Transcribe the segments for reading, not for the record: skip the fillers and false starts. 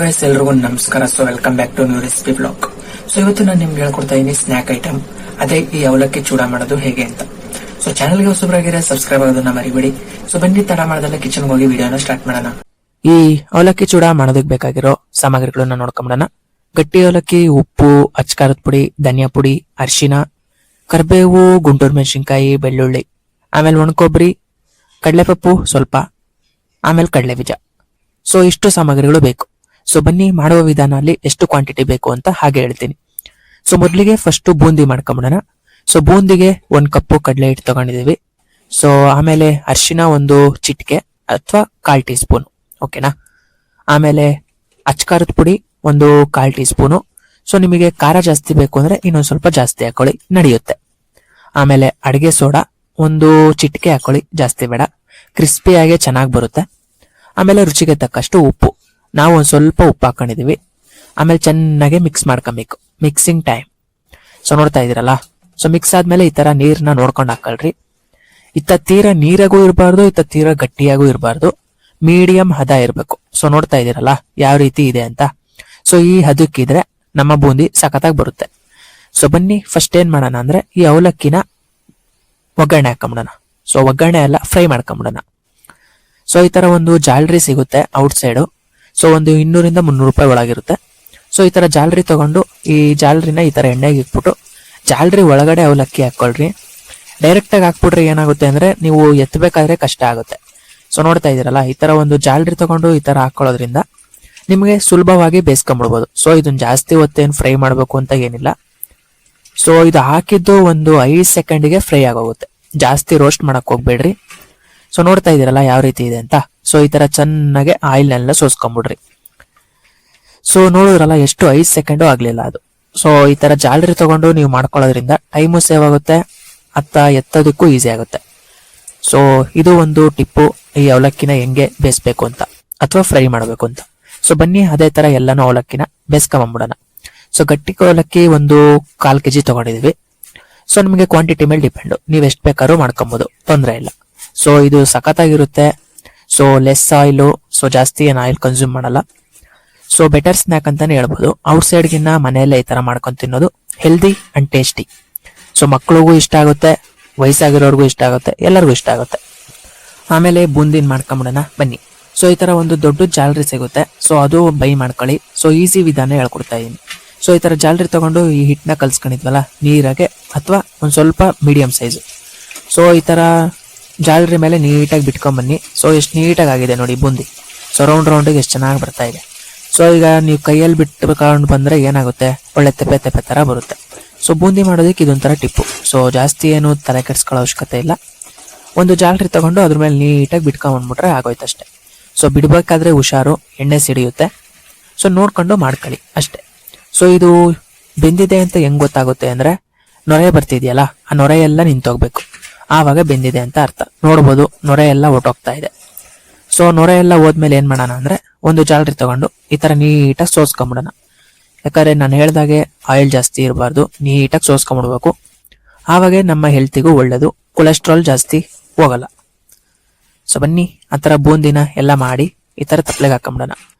Guys ಎಲ್ರಿಗೂ ನಮಸ್ಕಾರ. So welcome back to new recipe blog. So ಇವತ್ತು ನಾನು ನಿಮ್ಗೆ ಹೇಳ್ಕೊಡ್ತಾ ಇದೀನಿ ಸ್ನಾಕ್ ಐಟಮ್, ಅದೇ ಈ ಅವಲಕ್ಕಿ ಚೂಡ ಮಾಡೋದು ಹೇಗೆ ಅಂತ. ಸೊ ಚಾನಲ್ಗೆ ಹೊಸಬರಾಗಿದ್ರೆ ಸಬ್ಸ್ಕ್ರೈಬ್ ಆಗೋದನ್ನ ಮರಿಬೇಡಿ. ಸೊ ಬನ್ನಿ ತಡ ಮಾಡದಲ್ಲ ಕಿಚನ್ಗೆ ಹೋಗಿ ವಿಡಿಯೋನ ಸ್ಟಾರ್ಟ್ ಮಾಡೋಣ. ಈ ಅವಲಕ್ಕಿ ಚೂಡ ಮಾಡೋದಕ್ಕೆ ಬೇಕಾಗಿರೋ ಸಾಮಗ್ರಿಗಳನ್ನ ನೋಡ್ಕೊಂಬಿಡೋಣ. ಗಟ್ಟಿ ಅವಲಕ್ಕಿ, ಉಪ್ಪು, ಅಚ್ಕಾರದ ಪುಡಿ, ಧನಿಯಾ ಪುಡಿ, ಅರಿಶಿನ, ಕರಿಬೇವು, ಗುಂಟೂರು ಮೆಣಸಿನ್ಕಾಯಿ, ಬೆಳ್ಳುಳ್ಳಿ, ಆಮೇಲೆ ಒಣಕೊಬ್ಬರಿ, ಕಡಲೆಪಪ್ಪು ಸ್ವಲ್ಪ, ಆಮೇಲೆ ಕಡಲೆ ಬೀಜ. ಸೊ ಇಷ್ಟು ಸಾಮಗ್ರಿಗಳು ಬೇಕು. ಸೊ ಬನ್ನಿ ಮಾಡುವ ವಿಧಾನ ಅಲ್ಲಿ ಎಷ್ಟು ಕ್ವಾಂಟಿಟಿ ಬೇಕು ಅಂತ ಹಾಗೆ ಹೇಳ್ತೀನಿ. ಸೊ ಮೊದಲಿಗೆ ಫಸ್ಟ್ ಬೂಂದಿ ಮಾಡ್ಕೊಂಬಿಡೋಣ. ಸೊ ಬೂಂದಿಗೆ 1 ಕಪ್ಪು ಕಡಲೆ ಹಿಟ್ಟು ತಗೊಂಡಿದೀವಿ. ಸೊ ಆಮೇಲೆ ಅರಿಶಿನ ಒಂದು ಚಿಟಿಕೆ ಅಥವಾ 1/4 ಟೀ ಸ್ಪೂನ್, ಓಕೆನಾ. ಆಮೇಲೆ ಅಚ್ಕಾರದ ಪುಡಿ ಒಂದು 1/4 ಟೀ ಸ್ಪೂನು. ಸೊ ನಿಮಗೆ ಖಾರ ಜಾಸ್ತಿ ಬೇಕು ಅಂದ್ರೆ ಇನ್ನೊಂದು ಸ್ವಲ್ಪ ಜಾಸ್ತಿ ಹಾಕೊಳ್ಳಿ, ನಡೆಯುತ್ತೆ. ಆಮೇಲೆ ಅಡಿಗೆ ಸೋಡಾ ಒಂದು ಚಿಟಿಕೆ ಹಾಕೊಳ್ಳಿ, ಜಾಸ್ತಿ ಬೇಡ, ಕ್ರಿಸ್ಪಿಯಾಗಿ ಚೆನ್ನಾಗಿ ಬರುತ್ತೆ. ಆಮೇಲೆ ರುಚಿಗೆ ತಕ್ಕಷ್ಟು ಉಪ್ಪು, ನಾವು ಒಂದ್ ಸ್ವಲ್ಪ ಉಪ್ಪು ಹಾಕೊಂಡಿದೀವಿ. ಆಮೇಲೆ ಚೆನ್ನಾಗಿ ಮಿಕ್ಸ್ ಮಾಡ್ಕೊಬೇಕು, ಮಿಕ್ಸಿಂಗ್ ಟೈಮ್. ಸೊ ನೋಡ್ತಾ ಇದೀರಲ್ಲ, ಸೊ ಮಿಕ್ಸ್ ಆದ್ಮೇಲೆ ಈ ತರ ನೀರ್ನ ನೋಡ್ಕೊಂಡು ಹಾಕೊಳ್ರಿ. ಇತ್ತ ತೀರಾ ನೀರಾಗೂ ಇರಬಾರ್ದು, ಇತ್ತ ತೀರಾ ಗಟ್ಟಿಯಾಗೂ ಇರಬಾರ್ದು, ಮೀಡಿಯಂ ಹದ ಇರಬೇಕು. ಸೊ ನೋಡ್ತಾ ಇದೀರಲ್ಲ ಯಾವ ರೀತಿ ಇದೆ ಅಂತ. ಸೊ ಈ ಹದಕ್ಕಿದ್ರೆ ನಮ್ಮ ಬೂಂದಿ ಸಖತ್ತಾಗಿ ಬರುತ್ತೆ. ಸೊ ಬನ್ನಿ ಫಸ್ಟ್ ಏನ್ ಮಾಡೋಣ ಅಂದ್ರೆ ಈ ಅವಲಕ್ಕಿನ ಒಗ್ಗರಣೆ ಹಾಕೊಂಬಿಡೋಣ. ಸೊ ಒಗ್ಗರಣೆ ಎಲ್ಲ ಫ್ರೈ ಮಾಡ್ಕೊಂಬಿಡೋಣ. ಸೊ ಈ ತರ ಒಂದು ಜಾಲರಿ ಸಿಗುತ್ತೆ ಔಟ್ ಸೈಡ್. ಸೊ ಒಂದು 200-300 ರೂಪಾಯಿ ಒಳಗಿರುತ್ತೆ. ಸೊ ಈ ತರ ಜಾಲರಿ ತಗೊಂಡು ಈ ಜಾಲರಿನ ಈ ತರ ಎಣ್ಣೆಗೆ ಇಟ್ಬಿಟ್ಟು ಜಾಲರಿ ಒಳಗಡೆ ಅವಲಕ್ಕಿ ಹಾಕೊಳ್ರಿ. ಡೈರೆಕ್ಟ್ ಆಗಿ ಹಾಕ್ಬಿಟ್ರೆ ಏನಾಗುತ್ತೆ ಅಂದ್ರೆ ನೀವು ಎತ್ತಬೇಕಾದ್ರೆ ಕಷ್ಟ ಆಗುತ್ತೆ. ಸೊ ನೋಡ್ತಾ ಇದೀರಲ್ಲ, ಈ ತರ ಒಂದು ಜಾಲರಿ ತಗೊಂಡು ಈ ತರ ಹಾಕೊಳ್ಳೋದ್ರಿಂದ ನಿಮಗೆ ಸುಲಭವಾಗಿ ಬೇಯಿಸ್ಕೊಂಡ್ಬಿಡ್ಬೋದು. ಸೊ ಇದನ್ನ ಜಾಸ್ತಿ ಹೊತ್ತೇನು ಫ್ರೈ ಮಾಡ್ಬೇಕು ಅಂತ ಏನಿಲ್ಲ. ಸೊ ಇದು ಹಾಕಿದ್ದು ಒಂದು 5 ಸೆಕೆಂಡ್ಗೆ ಫ್ರೈ ಆಗೋಗುತ್ತೆ, ಜಾಸ್ತಿ ರೋಸ್ಟ್ ಮಾಡಕ್ ಹೋಗ್ಬೇಡ್ರಿ. ಸೊ ನೋಡ್ತಾ ಇದೀರಲ್ಲ ಯಾವ ರೀತಿ ಇದೆ ಅಂತ. ಸೊ ಈ ತರ ಚೆನ್ನಾಗಿ ಆಯಿಲ್ನೆಲ್ಲ ಸೋಸ್ಕೊಂಡ್ಬಿಡ್ರಿ. ಸೊ ನೋಡಿದ್ರಲ್ಲ ಎಷ್ಟು 5 ಸೆಕೆಂಡು ಆಗ್ಲಿಲ್ಲ ಅದು. ಸೊ ಈ ತರ ಜಾಲರಿ ತಗೊಂಡು ನೀವು ಮಾಡ್ಕೊಳ್ಳೋದ್ರಿಂದ ಟೈಮು ಸೇವ್ ಆಗುತ್ತೆ, ಎತ್ತೋದಕ್ಕೂ ಈಸಿ ಆಗುತ್ತೆ. ಸೊ ಇದು ಒಂದು ಟಿಪ್ಪು, ಈ ಅವಲಕ್ಕಿನ ಹೆಂಗೆ ಬೇಯಿಸ್ಬೇಕು ಅಂತ ಅಥವಾ ಫ್ರೈ ಮಾಡಬೇಕು ಅಂತ. ಸೊ ಬನ್ನಿ ಅದೇ ತರ ಎಲ್ಲಾನು ಅವಲಕ್ಕಿನ ಬೇಯಿಸ್ಕೊಂಡ್ಬಿಡೋಣ. ಸೊ ಗಟ್ಟಿ ಅವಲಕ್ಕಿ ಒಂದು 1/4 kg ತಗೊಂಡಿದೀವಿ. ಸೊ ನಿಮಗೆ ಕ್ವಾಂಟಿಟಿ ಮೇಲೆ ಡಿಪೆಂಡ್, ನೀವ್ ಎಷ್ಟು ಬೇಕಾದ್ರೂ ಮಾಡ್ಕೊಬಹುದು, ತೊಂದರೆ ಇಲ್ಲ. ಸೊ ಇದು ಸಖತ್ತಾಗಿರುತ್ತೆ. ಸೊ ಲೆಸ್ ಆಯಿಲು, ಸೊ ಜಾಸ್ತಿ ಏನು ಆಯಿಲ್ ಕನ್ಸ್ಯೂಮ್ ಮಾಡಲ್ಲ. ಸೊ ಬೆಟರ್ ಸ್ನ್ಯಾಕ್ ಅಂತಾನೆ ಹೇಳ್ಬೋದು. ಔಟ್ ಸೈಡ್ಗಿನ್ನ ಮನೆಯಲ್ಲೇ ಈ ತರ ಮಾಡ್ಕೊಂಡು ತಿನ್ನೋದು ಹೆಲ್ದಿ ಅಂಡ್ ಟೇಸ್ಟಿ. ಸೊ ಮಕ್ಕಳಿಗೂ ಇಷ್ಟ ಆಗುತ್ತೆ, ವಯಸ್ಸಾಗಿರೋರ್ಗೂ ಇಷ್ಟ ಆಗುತ್ತೆ, ಎಲ್ಲರಿಗೂ ಇಷ್ಟ ಆಗುತ್ತೆ. ಆಮೇಲೆ ಬೂಂದಿನ ಮಾಡ್ಕೊಂಬಿಡೋಣ ಬನ್ನಿ. ಸೊ ಈ ತರ ಒಂದು ದೊಡ್ಡ ಜಾಲರಿ ಸಿಗುತ್ತೆ. ಸೊ ಅದು ಬೈ ಮಾಡ್ಕೊಳ್ಳಿ. ಸೊ ಈಸಿ ವಿಧಾನ ಹೇಳ್ಕೊಡ್ತಾ ಇದೀನಿ. ಸೊ ಈ ತರ ಜಾಲರಿ ತಗೊಂಡು ಈ ಹಿಟ್ಟನ್ನ ಕಲ್ಸ್ಕೊಂಡಿದ್ವಲ್ಲ ನೀರಾಗೆ, ಅಥವಾ ಒಂದ್ ಸ್ವಲ್ಪ ಮೀಡಿಯಂ ಸೈಜ್. ಸೊ ಈ ತರ ಜಾಲರಿ ಮೇಲೆ ನೀಟಾಗಿ ಬಿಟ್ಕೊಂಡ್ ಬನ್ನಿ. ಸೊ ಎಷ್ಟು ನೀಟಾಗಿ ಆಗಿದೆ ನೋಡಿ ಬೂಂದಿ. ಸೊ ರೌಂಡ್ ಎಷ್ಟು ಚೆನ್ನಾಗಿ ಬರ್ತಾ ಇದೆ. ಸೊ ಈಗ ನೀವು ಕೈಯಲ್ಲಿ ಬಿಟ್ಕೊಂಡು ಬಂದ್ರೆ ಏನಾಗುತ್ತೆ, ಒಳ್ಳೆ ತೆಪೆ ತೆಪೆ ತರ ಬರುತ್ತೆ. ಸೊ ಬೂಂದಿ ಮಾಡೋದಕ್ಕೆ ಇದೊಂಥರ ಟಿಪ್ಪು. ಸೊ ಜಾಸ್ತಿ ಏನು ತಲೆ ಕೆಡ್ಸ್ಕೊಳ್ಳೋ ಅವಶ್ಯಕತೆ ಇಲ್ಲ. ಒಂದು ಜಾಲರಿ ತಗೊಂಡು ಅದ್ರ ಮೇಲೆ ನೀಟಾಗಿ ಬಿಟ್ಕೊಂಡ್ಬಂದ್ಬಿಟ್ರೆ ಆಗೋಯ್ತಷ್ಟೇ. ಸೊ ಬಿಡ್ಬೇಕಾದ್ರೆ ಹುಷಾರು, ಎಣ್ಣೆ ಸಿಡಿಯುತ್ತೆ. ಸೊ ನೋಡ್ಕೊಂಡು ಮಾಡ್ಕೊಳ್ಳಿ ಅಷ್ಟೇ. ಸೊ ಇದು ಬೆಂದಿದೆ ಅಂತ ಹೆಂಗ್ ಗೊತ್ತಾಗುತ್ತೆ ಅಂದ್ರೆ, ನೊರೆ ಬರ್ತಿದ್ಯಲ್ಲ, ಆ ನೊರೆ ಎಲ್ಲ ನಿಂತೋಗ್ಬೇಕು, ಆವಾಗ ಬೆಂದಿದೆ ಅಂತ ಅರ್ಥ. ನೋಡ್ಬೋದು ನೊರೆ ಎಲ್ಲ ಹೊಟ್ಟೋಗ್ತಾ ಇದೆ. ಸೊ ನೊರೆ ಎಲ್ಲ ಹೋದ್ಮೇಲೆ ಏನ್ ಮಾಡೋಣ ಅಂದ್ರೆ ಒಂದು ಜಾಲರಿ ತಗೊಂಡು ಈ ತರ ನೀಟಾಗಿ ಸೋಸ್ಕೊಂಬಿಡೋಣ. ಯಾಕಂದ್ರೆ ನಾನು ಹೇಳ್ದಾಗೆ ಆಯಿಲ್ ಜಾಸ್ತಿ ಇರಬಾರ್ದು, ನೀಟಾಗಿ ಸೋಸ್ಕೊಂಬಿಡ್ಬೇಕು. ಆವಾಗ ನಮ್ಮ ಹೆಲ್ತಿಗೂ ಒಳ್ಳೇದು, ಕೊಲೆಸ್ಟ್ರಾಲ್ ಜಾಸ್ತಿ ಹೋಗಲ್ಲ. ಸೊ ಬನ್ನಿ ಆ ತರ ಬೂಂದಿನ ಎಲ್ಲ ಮಾಡಿ ಈ ತರ ತಪ್ಪಲೆಗೆ ಹಾಕೊಂಬಿಡೋಣ.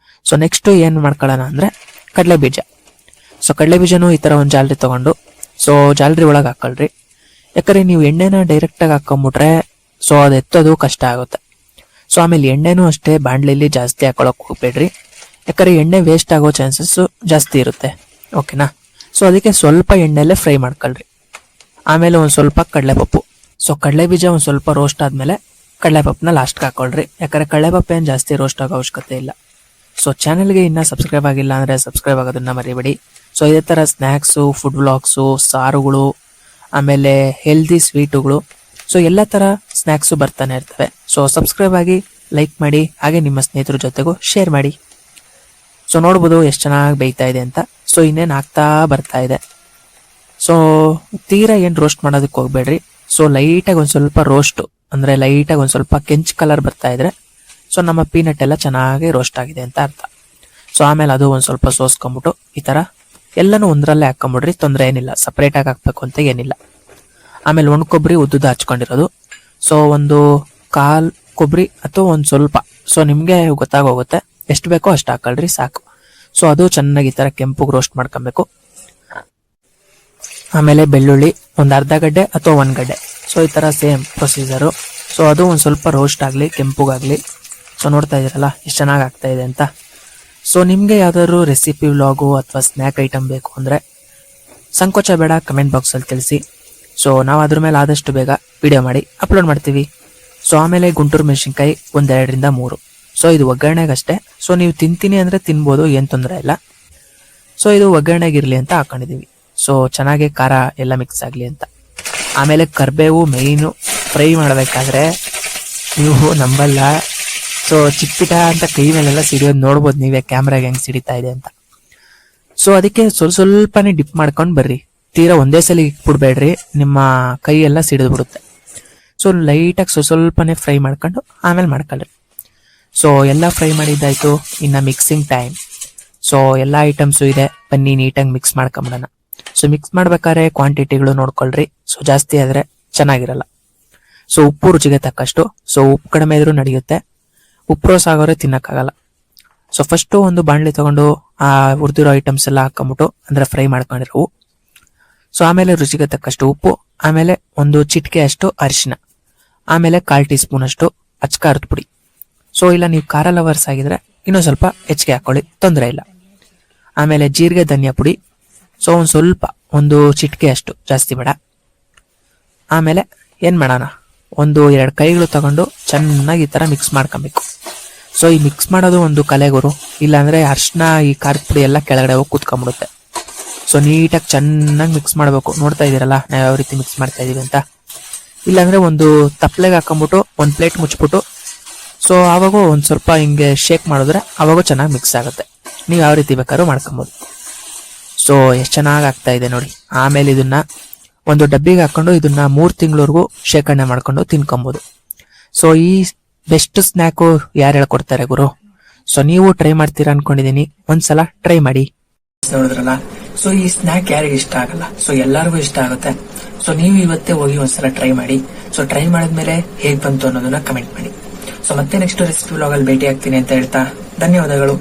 ಸೊ ನೆಕ್ಸ್ಟ್ ಏನ್ ಮಾಡ್ಕೊಳ್ಳೋಣ ಅಂದ್ರೆ ಕಡಲೆ ಬೀಜ. ಸೊ ಕಡಲೆ ಬೀಜನು ಈ ತರ ಒಂದು ಜಾಲರಿ ತಗೊಂಡು ಸೊ ಜಾಲರಿ ಒಳಗೆ ಹಾಕೊಳ್ರಿ. ಯಾಕಂದ್ರೆ ನೀವು ಎಣ್ಣೆನ ಡೈರೆಕ್ಟ್ ಆಗಿ ಹಾಕೊಂಡ್ಬಿಟ್ರೆ ಸೊ ಅದು ಎತ್ತೋದು ಕಷ್ಟ ಆಗುತ್ತೆ. ಸೊ ಆಮೇಲೆ ಎಣ್ಣೆನೂ ಅಷ್ಟೇ ಬಾಂಡ್ಲಿಲಿ ಜಾಸ್ತಿ ಹಾಕೊಳಕ್ ಹೋಗ್ಬೇಡ್ರಿ, ಯಾಕಂದ್ರೆ ಎಣ್ಣೆ ವೇಸ್ಟ್ ಆಗೋ ಚಾನ್ಸಸ್ ಜಾಸ್ತಿ ಇರುತ್ತೆ, ಓಕೆನಾ. ಸೊ ಅದಕ್ಕೆ ಸ್ವಲ್ಪ ಎಣ್ಣೆಲ್ಲೇ ಫ್ರೈ ಮಾಡ್ಕೊಳ್ರಿ. ಆಮೇಲೆ ಒಂದ್ ಸ್ವಲ್ಪ ಕಡಲೆಪಪ್ಪು. ಸೊ ಕಡಲೆ ಬೀಜ ಒಂದ್ ಸ್ವಲ್ಪ ರೋಸ್ಟ್ ಆದ್ಮೇಲೆ ಕಡಲೆಪಪ್ಪನ ಲಾಸ್ಟ್ಗೆ ಹಾಕೊಳ್ರಿ. ಯಾಕಂದ್ರೆ ಕಡಲೆಪಪ್ಪು ಏನ್ ಜಾಸ್ತಿ ರೋಸ್ಟ್ ಆಗೋ ಅವಶ್ಯಕತೆ ಇಲ್ಲ. ಸೊ ಚಾನೆಲ್ಗೆ ಇನ್ನ ಸಬ್ಸ್ಕ್ರೈಬ್ ಆಗಿಲ್ಲ ಅಂದ್ರೆ ಸಬ್ಸ್ಕ್ರೈಬ್ ಆಗೋದನ್ನ ಮರಿಬೇಡಿ. ಸೊ ಇದೇ ತರ ಸ್ನ್ಯಾಕ್ಸು, ಫುಡ್ ವ್ಲಾಗ್ಸು, ಸಾರುಗಳು, ಆಮೇಲೆ ಹೆಲ್ದಿ ಸ್ವೀಟುಗಳು, ಸೊ ಎಲ್ಲ ತರ ಸ್ನ್ಯಾಕ್ಸು ಬರ್ತಾನೆ ಇರ್ತವೆ. ಸೊ ಸಬ್ಸ್ಕ್ರೈಬ್ ಆಗಿ, ಲೈಕ್ ಮಾಡಿ, ಹಾಗೆ ನಿಮ್ಮ ಸ್ನೇಹಿತರ ಜೊತೆಗೂ ಶೇರ್ ಮಾಡಿ. ಸೊ ನೋಡ್ಬೋದು ಎಷ್ಟು ಚೆನ್ನಾಗಿ ಬೇಯ್ತಾ ಇದೆ ಅಂತ. ಸೊ ಇನ್ನೇನು ಆಗ್ತಾ ಬರ್ತಾ ಇದೆ. ಸೊ ತೀರಾ ಏನ್ ರೋಸ್ಟ್ ಮಾಡೋದಕ್ಕೆ ಹೋಗ್ಬೇಡ್ರಿ. ಸೊ ಲೈಟಾಗಿ ಒಂದ್ ಸ್ವಲ್ಪ ರೋಸ್ಟ್ ಅಂದ್ರೆ ಲೈಟಾಗಿ ಒಂದ್ ಸ್ವಲ್ಪ ಕೆಂಚ್ ಕಲರ್ ಬರ್ತಾ ಇದ್ರೆ ಸೊ ನಮ್ಮ ಪೀನಟ್ ಎಲ್ಲ ಚೆನ್ನಾಗಿ ರೋಸ್ಟ್ ಆಗಿದೆ ಅಂತ ಅರ್ಥ. ಸೊ ಆಮೇಲೆ ಅದು ಒಂದ್ ಸ್ವಲ್ಪ ಸೋಸ್ಕೊಂಡ್ಬಿಟ್ಟು ಈ ತರ ಎಲ್ಲಾನು ಒಂದ್ರಲ್ಲೇ ಹಾಕೊಂಡ್ಬಿಡ್ರಿ, ತೊಂದರೆ ಏನಿಲ್ಲ, ಸಪರೇಟ್ ಆಗಿ ಹಾಕ್ಬೇಕು ಅಂತ ಏನಿಲ್ಲ. ಆಮೇಲೆ ಒಣಕೊಬ್ಬರಿ ಉದ್ದುದ ಹಚ್ಕೊಂಡಿರೋದು. ಸೊ ಒಂದು 1/4 ಕೊಬ್ಬರಿ ಅಥವಾ ಒಂದ್ ಸ್ವಲ್ಪ, ಸೊ ನಿಮ್ಗೆ ಗೊತ್ತಾಗೋಗುತ್ತೆ, ಎಷ್ಟು ಬೇಕೋ ಅಷ್ಟು ಹಾಕೊಳ್ರಿ ಸಾಕು. ಸೊ ಅದು ಚೆನ್ನಾಗಿ ಈ ತರ ಕೆಂಪುಗೆ ರೋಸ್ಟ್ ಮಾಡ್ಕೊಬೇಕು. ಆಮೇಲೆ ಬೆಳ್ಳುಳ್ಳಿ ಒಂದು ಅರ್ಧ ಗಡ್ಡೆ ಅಥವಾ 1 ಗಡ್ಡೆ. ಸೊ ಈ ತರ ಸೇಮ್ ಪ್ರೊಸೀಜರು. ಸೊ ಅದು ಒಂದ್ ಸ್ವಲ್ಪ ರೋಸ್ಟ್ ಆಗ್ಲಿ, ಕೆಂಪುಗಾಗ್ಲಿ. ಸೊ ನೋಡ್ತಾ ಇದೀರಲ್ಲ ಎಷ್ಟು ಚೆನ್ನಾಗಿ ಆಗ್ತಾ ಇದೆ ಅಂತ. ಸೊ ನಿಮ್ಗೆ ಯಾವ್ದಾದ್ರು ರೆಸಿಪಿ ವ್ಲಾಗು ಅಥವಾ ಸ್ನ್ಯಾಕ್ ಐಟಮ್ ಬೇಕು ಅಂದ್ರೆ ಸಂಕೋಚ ಬೇಡ, ಕಮೆಂಟ್ ಬಾಕ್ಸ್ ಅಲ್ಲಿ ತಿಳಿಸಿ. ಸೊ ನಾವು ಅದ್ರ ಮೇಲೆ ಆದಷ್ಟು ಬೇಗ ವಿಡಿಯೋ ಮಾಡಿ ಅಪ್ಲೋಡ್ ಮಾಡ್ತೀವಿ. ಸೊ ಆಮೇಲೆ ಗುಂಟೂರು ಮೆಣಸಿನ್ಕಾಯಿ 1-2 3. ಸೊ ಇದು ಒಗ್ಗರಣೆಗಷ್ಟೇ. ಸೊ ನೀವು ತಿಂತೀನಿ ಅಂದ್ರೆ ತಿನ್ಬೋದು, ಏನ್ ತೊಂದರೆ ಇಲ್ಲ. ಸೊ ಇದು ಒಗ್ಗರಣೆಗಿರ್ಲಿ ಅಂತ ಹಾಕೊಂಡಿದೀವಿ. ಸೊ ಚೆನ್ನಾಗಿ ಖಾರ ಎಲ್ಲ ಮಿಕ್ಸ್ ಆಗ್ಲಿ ಅಂತ. ಆಮೇಲೆ ಕರ್ಬೇವು ಮೇಯ್ನು. ಫ್ರೈ ಮಾಡಬೇಕಾದ್ರೆ ನೀವು ನಂಬಲ್ಲ, ಸೊ ಚಿಕ್ಪಿಟ ಅಂತ ಕೈ ಮೇಲೆಲ್ಲ ಸಿಡಿಯೋದು ನೋಡ್ಬೋದು ನೀವೇ, ಕ್ಯಾಮ್ರಾಗೆ ಹೆಂಗ್ ಸಿಡಿತಾ ಇದೆ ಅಂತ. ಸೊ ಅದಕ್ಕೆ ಸ್ವಲ್ಪನೇ ಡಿಪ್ ಮಾಡ್ಕೊಂಡು ಬರ್ರಿ. ತೀರಾ ಒಂದೇ ಸಲ ಇಟ್ಬಿಡ್ಬೇಡ್ರಿ, ನಿಮ್ಮ ಕೈ ಎಲ್ಲ ಸಿಡಿದು ಬಿಡುತ್ತೆ. ಸೊ ಲೈಟಾಗಿ ಸ್ವಲ್ಪನೇ ಫ್ರೈ ಮಾಡ್ಕೊಂಡು ಆಮೇಲೆ ಮಾಡ್ಕೊಳ್ರಿ. ಸೊ ಎಲ್ಲ ಫ್ರೈ ಮಾಡಿದ್ದಾಯ್ತು. ಇನ್ನ ಮಿಕ್ಸಿಂಗ್ ಟೈಮ್. ಸೊ ಎಲ್ಲ ಐಟಮ್ಸು ಇದೆ, ಬನ್ನಿ ನೀಟಾಗಿ ಮಿಕ್ಸ್ ಮಾಡ್ಕೊಂಬಿಡೋಣ. ಸೊ ಮಿಕ್ಸ್ ಮಾಡ್ಬೇಕಾದ್ರೆ ಕ್ವಾಂಟಿಟಿಗಳು ನೋಡ್ಕೊಳ್ರಿ. ಸೊ ಜಾಸ್ತಿ ಆದ್ರೆ ಚೆನ್ನಾಗಿರಲ್ಲ. ಸೊ ಉಪ್ಪು ರುಚಿಗೆ ತಕ್ಕಷ್ಟು. ಸೊ ಉಪ್ಪು ಕಡಿಮೆ ಇದ್ರೂ ನಡೆಯುತ್ತೆ, ಉಪ್ಪು ರೋಸ್ ಆಗೋರೆ ತಿನ್ನಕ್ಕಾಗಲ್ಲ. ಸೊ ಫಸ್ಟ್ ಒಂದು ಬಾಣಲಿ ತಗೊಂಡು ಆ ಹುರಿದಿರೋ ಐಟಮ್ಸ್ ಎಲ್ಲ ಹಾಕೊಂಬಿಟ್ಟು, ಅಂದ್ರೆ ಫ್ರೈ ಮಾಡ್ಕೊಂಡಿರೋವು. ಸೊ ಆಮೇಲೆ ರುಚಿಗೆ ತಕ್ಕಷ್ಟು ಉಪ್ಪು, ಆಮೇಲೆ ಒಂದು ಚಿಟಿಕೆ ಅಷ್ಟು ಅರಿಶಿನ, ಆಮೇಲೆ 1/4 ಟೀ ಸ್ಪೂನ್ ಅಷ್ಟು ಅಚ್ಕಾರದ ಪುಡಿ. ಸೊ ಇಲ್ಲ ನೀವು ಖಾರ ಲವರ್ಸ್ ಆಗಿದ್ರೆ ಇನ್ನೂ ಸ್ವಲ್ಪ ಹೆಚ್ಚಿಗೆ ಹಾಕೊಳ್ಳಿ, ತೊಂದರೆ ಇಲ್ಲ. ಆಮೇಲೆ ಜೀರಿಗೆ ಧನಿಯಾ ಪುಡಿ. ಸೊ ಒಂದು ಸ್ವಲ್ಪ, ಒಂದು ಚಿಟಿಕೆ ಅಷ್ಟು, ಜಾಸ್ತಿ ಬೇಡ. ಆಮೇಲೆ ಏನ್ ಮಾಡೋಣ, 1-2 ಕೈಗಳು ತಗೊಂಡು ಚೆನ್ನಾಗಿ ಈ ತರ ಮಿಕ್ಸ್ ಮಾಡ್ಕೊಬೇಕು. ಸೊ ಈ ಮಿಕ್ಸ್ ಮಾಡೋದು ಒಂದು ಕಲೆಗುರು, ಇಲ್ಲಾಂದ್ರೆ ಅರ್ಶಿನ ಈ ಖಾರದ ಪುಡಿ ಎಲ್ಲ ಕೆಳಗಡೆ ಹೋಗಿ ಕೂತ್ಕೊಂಡ್ಬಿಡುತ್ತೆ. ಸೊ ನೀಟಾಗಿ ಚೆನ್ನಾಗಿ ಮಿಕ್ಸ್ ಮಾಡಬೇಕು. ನೋಡ್ತಾ ಇದೀರಲ್ಲ ನಾವು ಯಾವ ರೀತಿ ಮಿಕ್ಸ್ ಮಾಡ್ತಾ ಇದೀವಿ ಅಂತ. ಇಲ್ಲಾಂದ್ರೆ ಒಂದು ತಪ್ಪಲೆಗೆ ಹಾಕೊಂಡ್ಬಿಟ್ಟು 1 ಪ್ಲೇಟ್ ಮುಚ್ಬಿಟ್ಟು, ಸೊ ಆವಾಗ ಒಂದ್ ಸ್ವಲ್ಪ ಹಿಂಗೆ ಶೇಕ್ ಮಾಡಿದ್ರೆ ಅವಾಗೂ ಚೆನ್ನಾಗಿ ಮಿಕ್ಸ್ ಆಗುತ್ತೆ. ನೀವು ಯಾವ ರೀತಿ ಬೇಕಾದ್ರೂ ಮಾಡ್ಕೊಬೋದು. ಸೊ ಎಷ್ಟು ಚೆನ್ನಾಗಿ ಆಗ್ತಾ ಇದೆ ನೋಡಿ. ಆಮೇಲೆ ಇದನ್ನ ಒಂದು ಡಬ್ಬಿಗೆ ಹಾಕೊಂಡು ಇದನ್ನ 3 ತಿಂಗಳವರೆಗೂ ಶೇಖರಣೆ ಮಾಡ್ಕೊಂಡು ತಿನ್ಕೊಬಹುದು. ಸೊ ಈ ಬೆಸ್ಟ್ ಸ್ನ್ಯಾಕು ಯಾರು ಹೇಳ್ಕೊಡ್ತಾರೆ ಗುರು? ಸೊ ನೀವು ಟ್ರೈ ಮಾಡ್ತೀರಾ ಅನ್ಕೊಂಡಿದೀನಿ, ಒಂದ್ಸಲ ಟ್ರೈ ಮಾಡಿ. ನೋಡಿದ್ರಲ್ಲ, ಸೊ ಈ ಸ್ನ್ಯಾಕ್ ಯಾರಿಗೆ ಇಷ್ಟ ಆಗಲ್ಲ? ಸೊ ಎಲ್ಲರಿಗೂ ಇಷ್ಟ ಆಗುತ್ತೆ. ಸೊ ನೀವು ಇವತ್ತೇ ಹೋಗಿ ಒಂದ್ಸಲ ಟ್ರೈ ಮಾಡಿ. ಸೊ ಟ್ರೈ ಮಾಡಿದ್ಮೇಲೆ ಹೇಗ್ ಬಂತು ಅನ್ನೋದನ್ನ ಕಮೆಂಟ್ ಮಾಡಿ. ಸೊ ಮತ್ತೆ ನೆಕ್ಸ್ಟ್ ರೆಸಿಪಿ ವ್ಲಾಗ್ ಅಲ್ಲಿ ಭೇಟಿ ಆಗ್ತೀನಿ ಅಂತ ಹೇಳ್ತಾ ಧನ್ಯವಾದಗಳು.